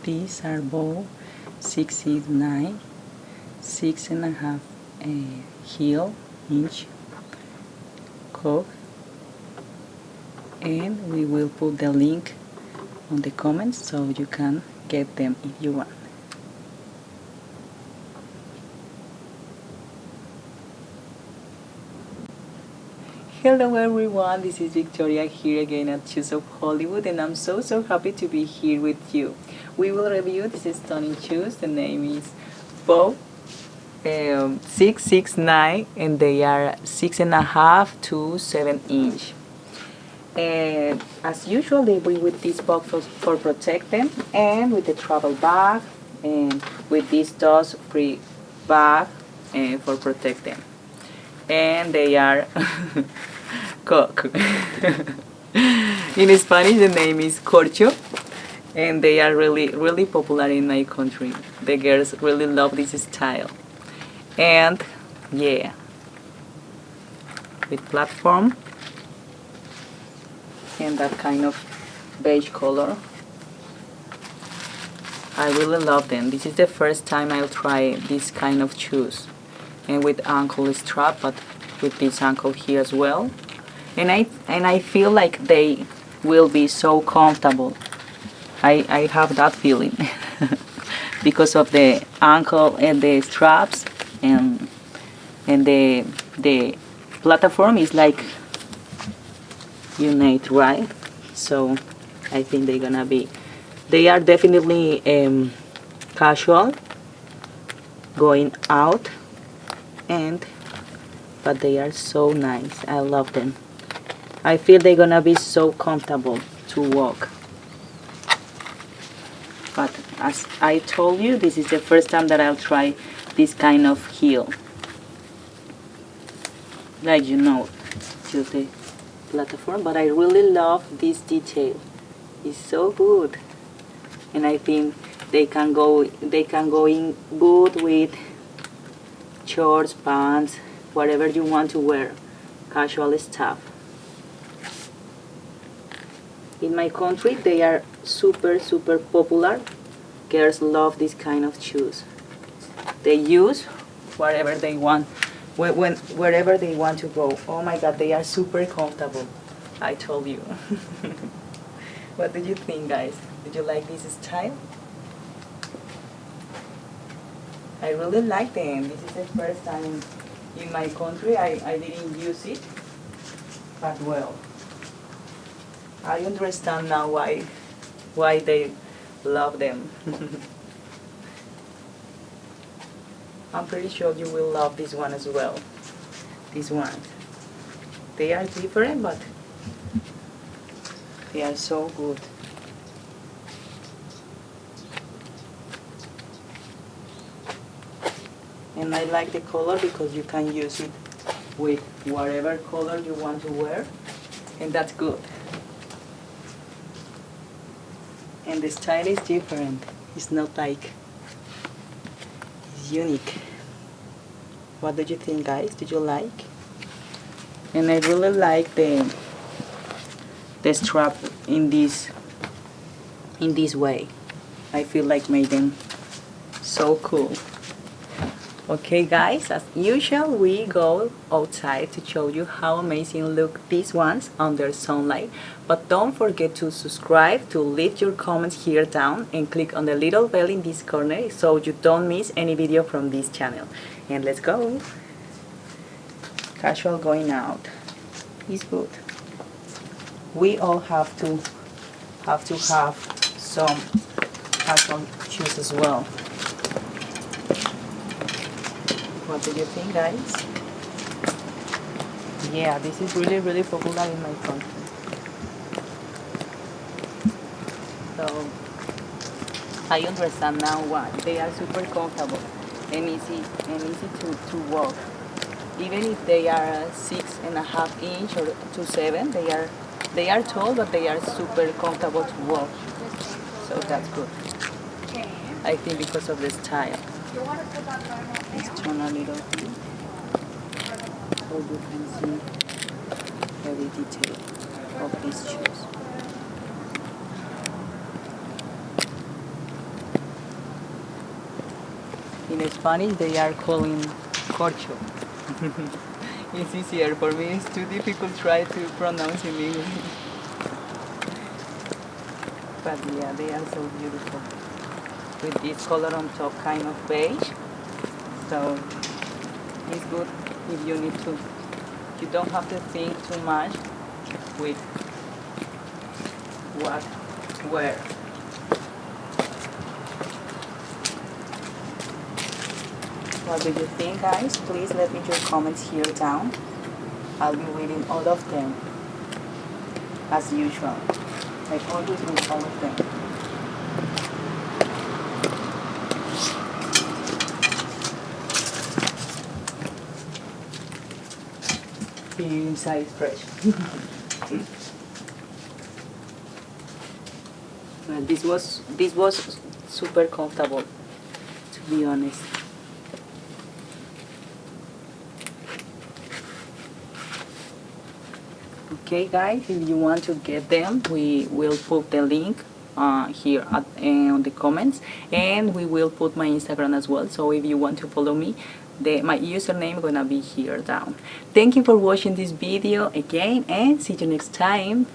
these are BEAU-669, 6.5 heel inch Cork, and we will put the link on the comments so you can get them if you want. Hello everyone, this is Victoria here again at Shoes of Hollywood, and I'm so happy to be here with you. We will review these stunning shoes. The name is BEAU-669 and they are 6.5 to 7 inch. And as usual, they bring with this box for protect them, and with the travel bag, and with this dust-free bag for protect them. And they are Cork. In Spanish, the name is Corcho, and they are really popular in my country. The girls really love this style, and yeah, with platform and that kind of beige color. I really love them. This is the first time I'll try this kind of shoes, and with ankle strap, but with this ankle here as well. And I feel like they will be so comfortable. I have that feeling because of the ankle and the straps, and the platform is like unique, right? So I think they are definitely casual going out, but they are so nice. I love them. I feel they're gonna be so comfortable to walk. But as I told you, this is the first time that I'll try this kind of heel. Like, you know, just the platform, but I really love this detail. It's so good, and I think they can go in good with shorts, pants, whatever you want to wear, casual stuff. In my country, they are super popular. Girls love this kind of shoes. They use wherever they want, wherever they want to go. Oh my God, they are super comfortable. I told you. What do you think, guys? Did you like this style? I really like them. This is the first time in my country. I didn't use it, but well, I understand now why they love them. I'm pretty sure you will love this one as well. These ones, they are different, but they are so good. And I like the color because you can use it with whatever color you want to wear, and that's good. And the style is different. It's not like, it's unique. What did you think, guys? Did you like? And I really like the strap in this way. I feel like made them so cool. Okay guys, as usual, we go outside to show you how amazing look these ones under sunlight. But don't forget to subscribe, to leave your comments here down, and click on the little bell in this corner so you don't miss any video from this channel. And let's go. Casual going out is good. We all have to have some casual shoes as well. What do you think, guys? Yeah, this is really popular in my country. So I understand now why. They are super comfortable and easy to walk. Even if they are 6.5 inch or to 7, they are tall, but they are super comfortable to walk. So that's good. I think because of the style. Let's turn a little bit so you can see every detail of these shoes. In Spanish, they are calling corcho. It's easier for me. It's too difficult to try to pronounce in English. But yeah, they are so beautiful. With this color on top, kind of beige. So it's good if you need to. You don't have to think too much with what to wear. What do you think, guys? Please let me your comments here down. I'll be reading all of them as usual. I always read all of them. Inside fresh. Well, this was super comfortable, to be honest. Okay, guys, if you want to get them, we will put the link here on the comments, and we will put my Instagram as well. So if you want to follow me, my username gonna be here down. Thank you for watching this video again, and see you next time.